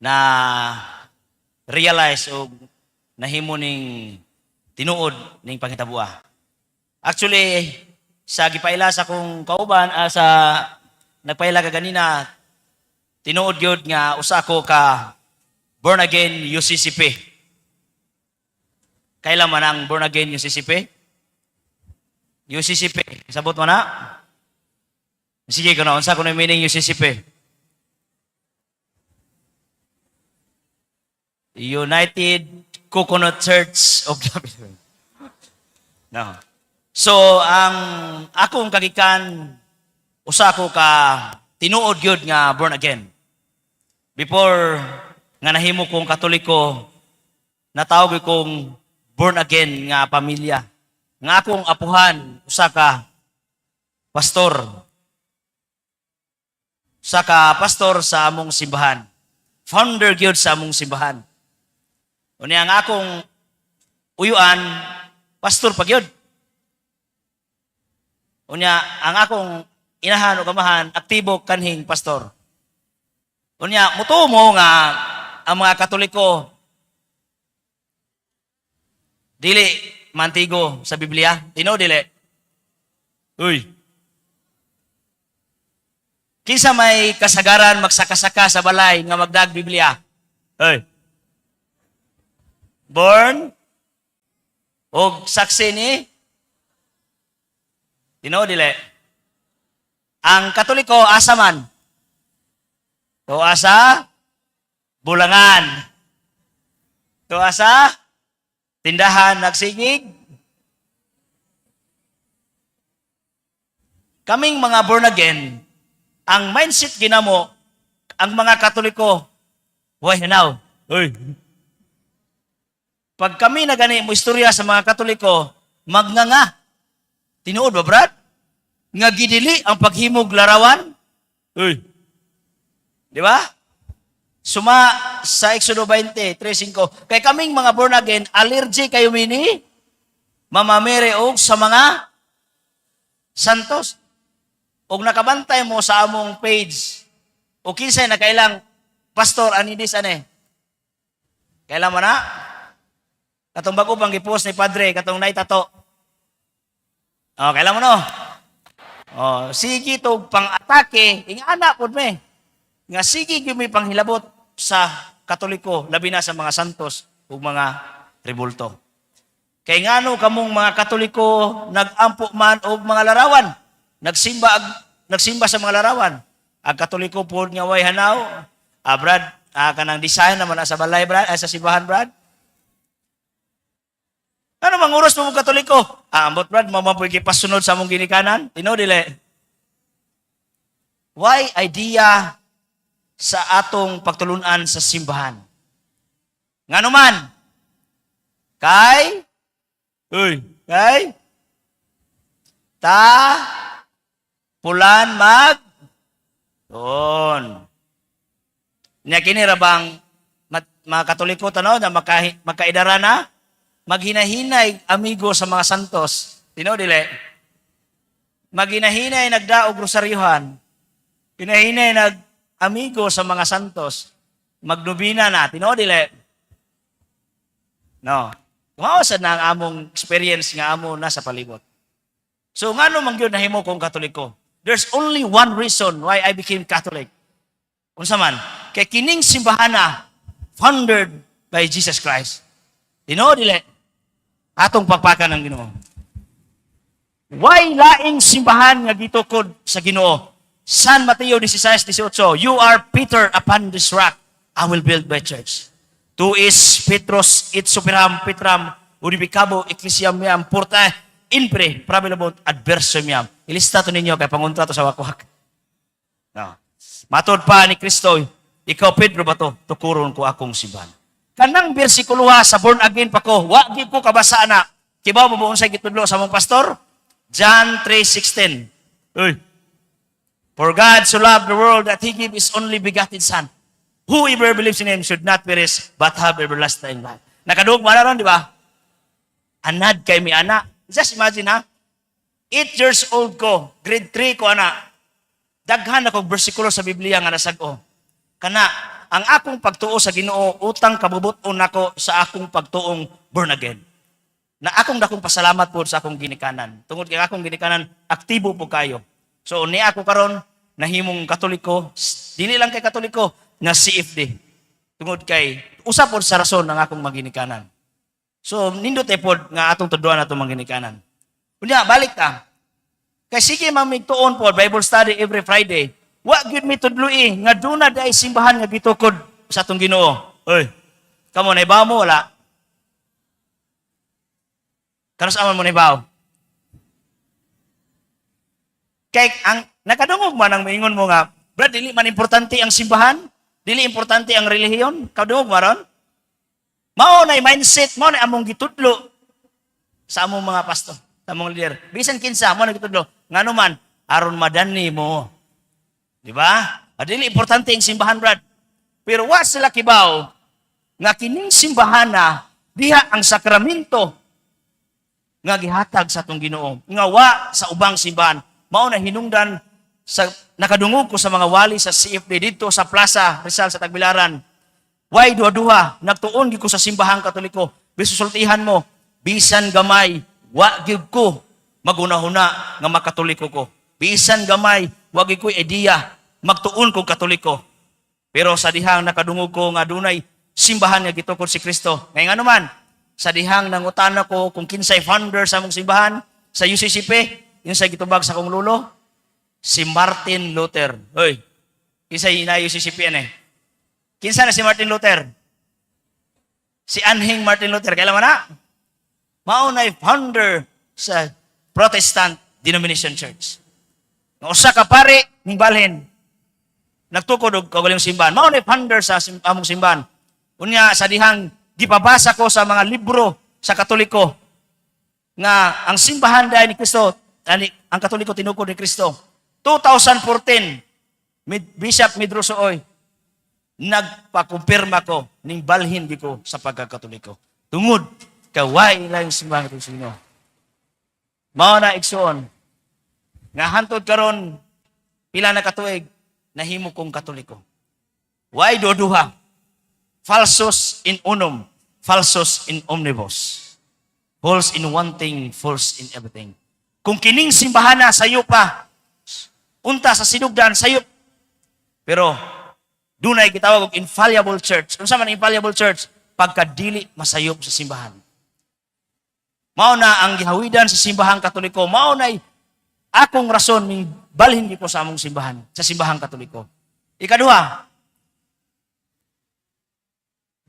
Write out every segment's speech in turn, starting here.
na realize o nahimo ning tinuod ning panghitabuah. Actually, sa gipaila sa kong kauban, sa nagpaila ka ganina, tinuod gyud nga usa ko ka born again UCCP. Kailan man ang born again UCCP? UCCP. Sabot mo na? Sige ko na, unsa ko na meaning UCCP? United Coconut Church of the Philippines. No. So, ang akong kagikan, usa ko ka tinuod gyud nga born again. Before nga nahimo kong Katoliko, natawag kong born again nga pamilya. Nga akong apuhan, usa ka pastor. Usa ka pastor sa among simbahan. Founder gyud sa among simbahan. Unya ang akong uyuan, pastor pa gyud. Unya ang akong inahan o kamahan, aktibo kanhing pastor. Unya mutumo nga ang mga Katoliko dili mantigo sa Biblia. Tino dili. Uy. Kinsa may kasagaran magsaka-saka sa balay nga magdag Biblia? Hey. Born og saksi ni Tino dili. Ang Katoliko asa man? To asa bulangan. To asa tindahan nagsigig. Kaming mga born again, ang mindset ginamo, ang mga Katoliko, why now? Uy. Pag kami na gani mo istorya sa mga Katoliko, magnganga. Tinuod ba, brad? Nga gidili ang paghimog larawan? Uy. Di ba? Suma sa Exodo 20, 3:5. Kay kaming mga born again, allergy kayo mini, mamamere og sa mga santos. Og nakabantay mo sa among page, o kinsay na kailang pastor, anidis ane? Kailan mo na? Katong bago bang gipost ni Padre, katong naitato. Oh, kailan mo no? Oh, sige to pang-atake, ingana pod me. Nga sige gyud may panghilabot sa Katoliko, labi na sa mga santos ug mga rebulto. Kay ngano kamong mga Katoliko nagampo man og mga larawan, nagsimba sa mga larawan. Ang Katoliko pod nga way hanaw, brad, kanang design naman sa balay, brad, sa simbahan, brad. Ano mang oras mo Katoliko? Ambot, brad, mamapoy pasunod sa among ginikanan? Tino dili. Why idea sa atong pagtulunan sa simbahan? Ngano man? Kay pulan mag doon. Nya kini ra bang mga Katoliko tanaw na makaidara na maghinahinay amigo sa mga santos. Tino dili. Maghinahinay nagdaog rosaryuhan. Hinahinay amigo sa mga santos. Magnubina na. Tino dili. No. Kumawasan na ang among experience nga amo na sa palibot. So, ngano man gyud nahimo kong Katoliko? There's only one reason why I became Catholic. Unsa man? Kay kining simbahana founded by Jesus Christ. Tino dili. Atong pagpakan ng Ginoo. Why laing simbahan nga gitukod sa Ginoo? San Mateo 16:18, you are Peter, upon this rock I will build my church. Tu is Petros it superam Petram uribicabo ecclesiam miam porta impre prabilabot adversum miam. Ilista to ninyo kay panguntra to sa wakwak. No. Matod pa ni Kristo, ikaw Pedro ba to? Tukuron ko akong simbahan. Kanang bersikulo sa born again pa ko, wa gyud ko kabasa na. Kibaw mo unsay gitudlo sa among pastor? John 3:16. Uy. For God so loved the world that He gave His only begotten Son. Whoever believes in Him should not perish, but have everlasting life. Nakadugma na ron, di ba? Anad kay mi ana. Just imagine ha, 8 years old ko, grade 3 ko ana, daghan akong bersikulo sa Biblia nga nasag-o. Kana, ang akong pagtuo sa Ginoo utang kabubuton nako sa akong pagtuong born again. Na akong dakong pasalamat po sa akong ginikanan. Tungod kay akong ginikanan, aktibo po kayo. So ni ako karon nahimong Katoliko, dili lang kay Katoliko, na CFD. Tungod kay usa pod sa rason ng akong maginikanan. So nindot pod nga atong tuduan atong maginikanan. Unya balik ta. Kay sige mamigtuon pod Bible study every Friday. Wa gyud mi tudloi nga duna day simbahan nga gitukod sa atong Ginoo. Oy. Kamo na ibaw mo wala. Kanos aman mo na ibaw? Kay ang nakadungog man ang maingon mo nga, brad, dili man importante ang simbahan, dili importante ang relihiyon, kadungog maron. Mao na mindset, mao na among gitudlo sa among mga pastor, sa among leader. Bisan kinsa mo na gitudlo, ngano man aron madani mo. Di ba? Dili importante ang simbahan, brad. Pero wa sila kibaw nga kining simbahan na diha ang sakramento nga gihatag sa atong Ginoo. Nga wa sa ubang simbahan. Mao na hinungdan sa nakadungog ko sa mga wali sa CFD dito sa Plaza Rizal sa Tagbilaran. Why duha-duha nagtuon gyud ko sa simbahang Katoliko. Bisusultihan mo, bisan gamay, wa gyud ko magunahuna nga makatoliko ko. Bisan gamay, wa gyud ko ideya magtuon ko Katoliko. Pero sa dihang nakadungog ko nga dunay simbahan nga gitukod si Kristo. Ngay ngano man, sa dihang nangutana ko kung kinsay founder sa among simbahan sa UCCP, yung sa gitubag sa kong lulo, si Martin Luther. Hoy, kinsay na UCCP yan eh. Kinsa na si Martin Luther? Si Anhing Martin Luther. Kailan man na? Maunay founder sa Protestant Denomination Church. Usa ka pare ning balhin. Nagtukod og kaugalingong simbahan. Maunay founder sa among simbahan. Unya sa dihang gipabasa ko sa mga libro sa Katoliko nga ang simbahan dahil ni Kristo, ang Katoliko tinukod ni Kristo. 2014, Bishop Medrosoy, nagpakumpirma ko, ning balhin di ko sa pagkakatoliko. Tungod, kaway lang simbahan ito sino. Mao na igsoon, nga hantod karon pila na katuig, nahimo kong Katoliko. Why doduha? Falsus in unum, falsus in omnibus. False in one thing, false in everything. Kung kining simbahan na sayo pa, unta sa sinugdan sayo. Pero dunay gitawag og infallible church. Unsa man infallible church? Pagkadili masayop sa simbahan. Mao na ang gihawidan sa simbahang Katoliko. Mao na akong rason ning balhin ko sa among simbahan, sa simbahang Katoliko. Ikaduha,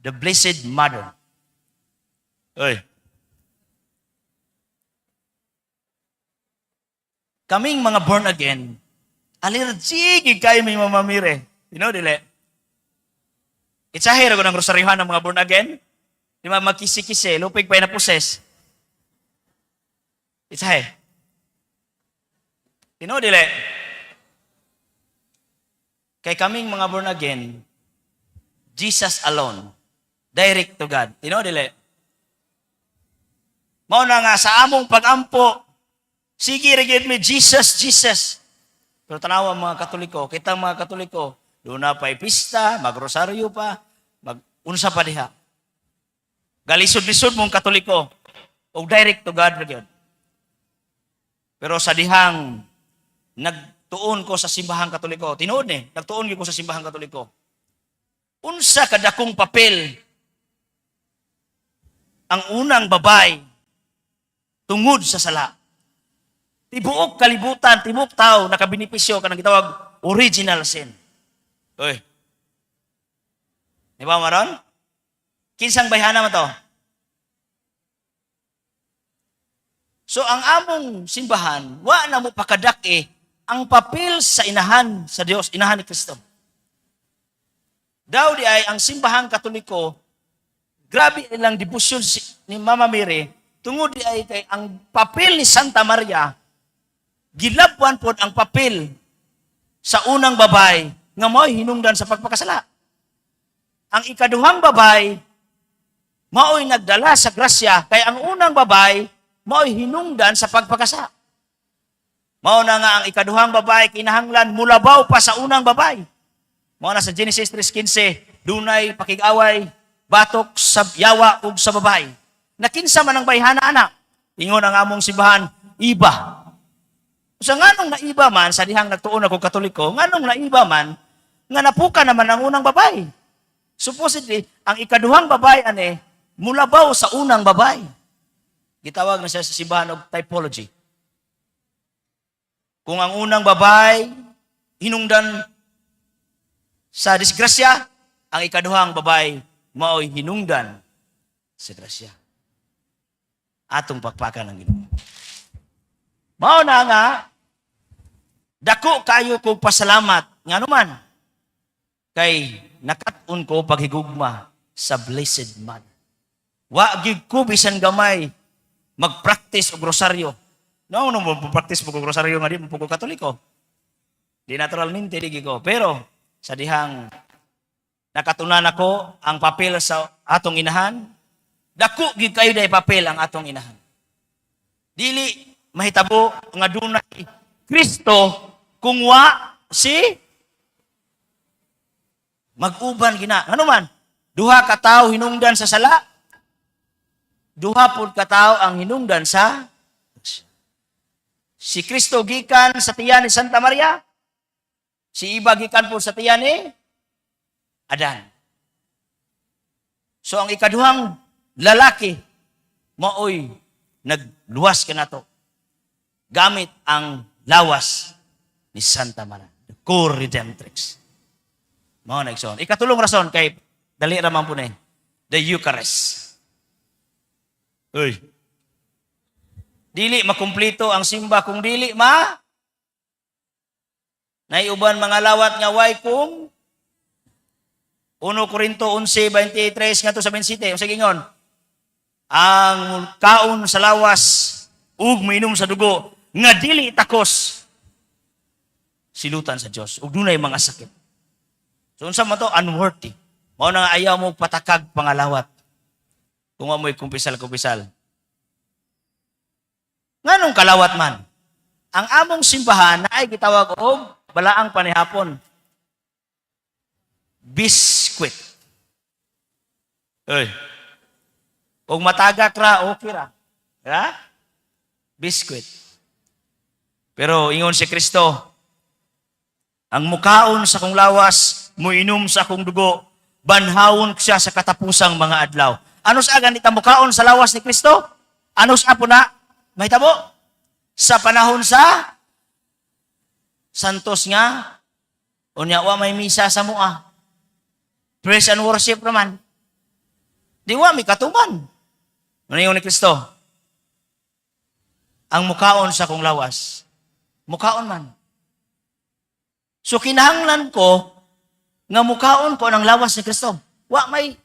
the Blessed Mother. Oy. Kaming mga born again, allergic kayo may mamamire. You know, dili? Itsahe ko ng rosaryuhan ng mga born again. Di ba magkisi-kisi, lupig pa na poses. Itsahe. You know, dili? Kay kaming mga born again, Jesus alone. Direct to God. You know, dili? Mao na nga sa among pag-ampo, sige, regid me, Jesus, Jesus. Pero tanawa mga Katoliko, kitang mga Katoliko, doon na pa'y pista, magrosaryo pa, mag-unsa pa diha. Galisod-lisod mong Katoliko, o direct to God regid. Pero sa dihang, nagtuon ko sa simbahang Katoliko, tinuod nagtuon ko sa simbahang Katoliko. Unsa kadakong papel ang unang babay tungod sa sala. Tibuok kalibutan, tibuok tao, nakabinipisyo ka ng gitawag original sin. Uy. Di ba maron? Kinsang bayhana mo to? So ang among simbahan, wa na mo pakadaki ang papel sa inahan sa Dios, inahan ni Kristo. Daw di ay ang simbahang Katoliko, grabe ilang debosyon ni Mama Mary, tungod di ay kay ang papel ni Santa Maria, gilabwan pod ang papel sa unang babay nga mao'y hinungdan sa pagpakasala. Ang ikaduhang babay, mao'y nagdala sa grasya, kay ang unang babay, mao'y hinungdan sa pagpakasa. Mao na nga ang ikaduhang babay, kinahanglan mulabaw pa sa unang babay. Mao na sa Genesis 3:15, dunay pakig-away, batok sa yawa ug sa babae. Nakinsa man ang bayhana anak. Ingon ang among simbahan, iba. So nganong naiba man sa dihang nagtuon ako Katoliko, nganong naiba man nga napuka naman ang unang babae. Supposedly, ang ikaduhang babae ani mulabaw sa unang babae. Gitawag na siya sa simbahan og typology. Kung ang unang babae hinungdan sa disgrasya, ang ikaduhang babae mao'y hinungdan sa grasya. Atong pakpakan ng Ginoo. Mao na nga, dako kayo kong pasalamat nga naman kay nakat-on ko paghigugma sa Blessed Mother. Wa gyud ko bisan gamay mag-practice og rosaryo. No, practice mo og rosaryo nga di mo ko Katoliko. Di naturalmente di ko. Pero sa dihang nakatunan ako ang papel sa atong inahan, dako gyud kayo day papel ang atong inahan. Dili mahitabo nga dunay Kristo kung wa si mag-uban gina. Ano man? Duha ka tawo hinungdan sa sala. Duha pud ka tawo ang hinungdan sa si Kristo gikan sa tiyan ni Santa Maria. Si iba gikan po sa tiyan ni Adan. So ang ikaduhang lalaki maoy nagluwas kanato gamit ang lawas ni Santa Maria, the core redemptrix. Mao na igsoon. Ikatulong rason kay dali ra man po ni the Eucharist. Uy. Dili makumpleto ang simba kung dili naiuban mga lawat nga way kung 1 Corinto 11:23 ngadto sa 27 sa gingon. Ang kaon sa lawas ug mainom sa dugo nga dili takos silutan sa Dios ug dunay mga sakit. So unsa man to unworthy. Mao na nga ayaw mo patakag pangalawat. Kung amoy kumpisal-kumpisal. Nganong kalawat man? Ang among simbahan na ay gitawag og balaang panihapon. Biskwit. Oy. Kung matagak ra, okay ra. Ha? Biskwit. Pero ingon si Kristo, ang mukaon sa kong lawas, muinom sa akong dugo, banhawon siya sa katapusang mga adlaw. Ano sa agan itamukaon sa lawas ni Kristo? Ano sa po na? Mahitabo? Sa panahon sa Santos nga, unya wa may misa sa mua. Praise and worship naman. Di wa may katuman. Ano ni Kristo? Ang mukaon sa kong lawas. Mukaon man. So kinahanglan ko nga mukaon ko ng lawas ni Kristo. Wa may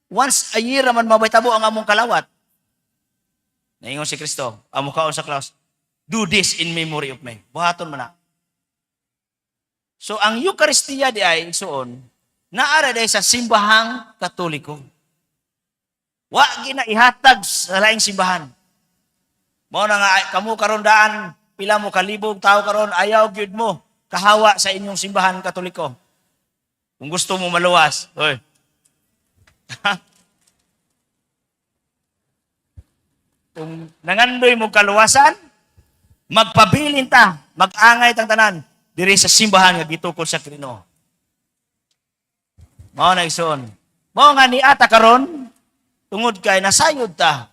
once a year naman mabahitabo ang among kalawat. Naingon si Kristo, ang mukaon sa lawas. Do this in memory of me. Buhaton man na. So ang Eucharistia di ay suon, naara day sa simbahang Katoliko. Wa gina ihatag sa laing simbahan. Mao na nga kamo karon daan pila mo kalibog tao karon ayaw gyud mo kahawa sa inyong simbahan Katoliko. Kung gusto mo maluwas, oy. Kung nangandoy mo kaluwasan, magpabilin ta, mag-angay tang tanan diri sa simbahan nga gitukod sa Ginoo. Mao na igsoon. Mao nga ni ata karon tungod kay nasayod ta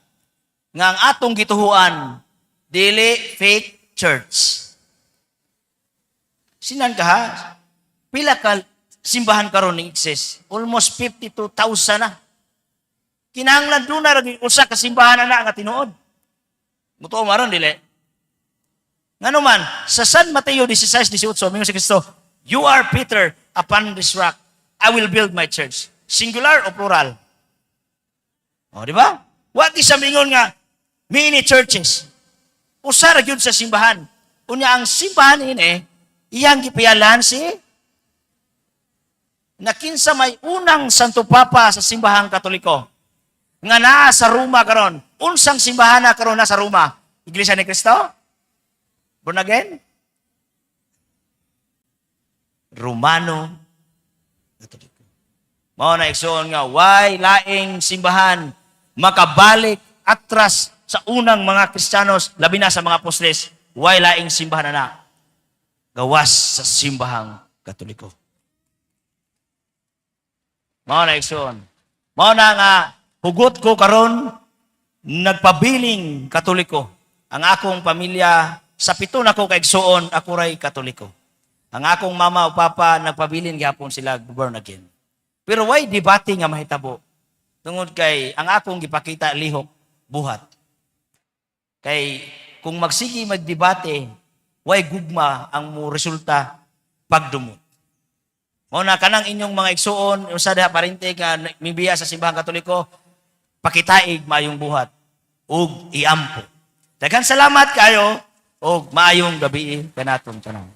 nga ang atong gituhuan dili fake church. Sinan ka ha? Pila ka simbahan karon ni exist? Almost 52,000 na. Kinahanglan doon na usa ka simbahan na nga tinuod. Mutuo maron dili. Ngano man, sa San Mateo 16:18, mingon si Kristo, "You are Peter, upon this rock I will build my church." Singular o plural? O, di ba? Wa di sa mingon nga many churches. Usa ra gyud sa simbahan. Unya ang simbahan ini iyang gipialan si nakinsa may unang Santo Papa sa simbahang Katoliko nga naa sa Roma karon. Unsang simbahan na karon na sa Roma? Iglesia ni Cristo? Born again? Romano Mao na igsoon nga why laing simbahan makabalik atras sa unang mga Kristiyanos, labi na sa mga apostoles, why laing simbahan na gawas sa simbahang Katoliko. Mao na igsoon. Mao na nga hugot ko karon nagpabiling Katoliko. Ang akong pamilya sa pito na ko kaigsoon, ako ray Katoliko. Ang akong mama o papa nagpabilin gyapon sila born again. Pero why debate nga mahitabo? Tungod kay ang akong gipakita lihok buhat. Kay kung magsigi magdebate, why gugma ang mo resulta pagdumot. Mao na kanang inyong mga igsoon usa diha parente nga mibiya sa simbahang Katoliko, pakitaig maayong buhat ug iampo. Daghang salamat kayo ug maayong gabi kanaton tanan.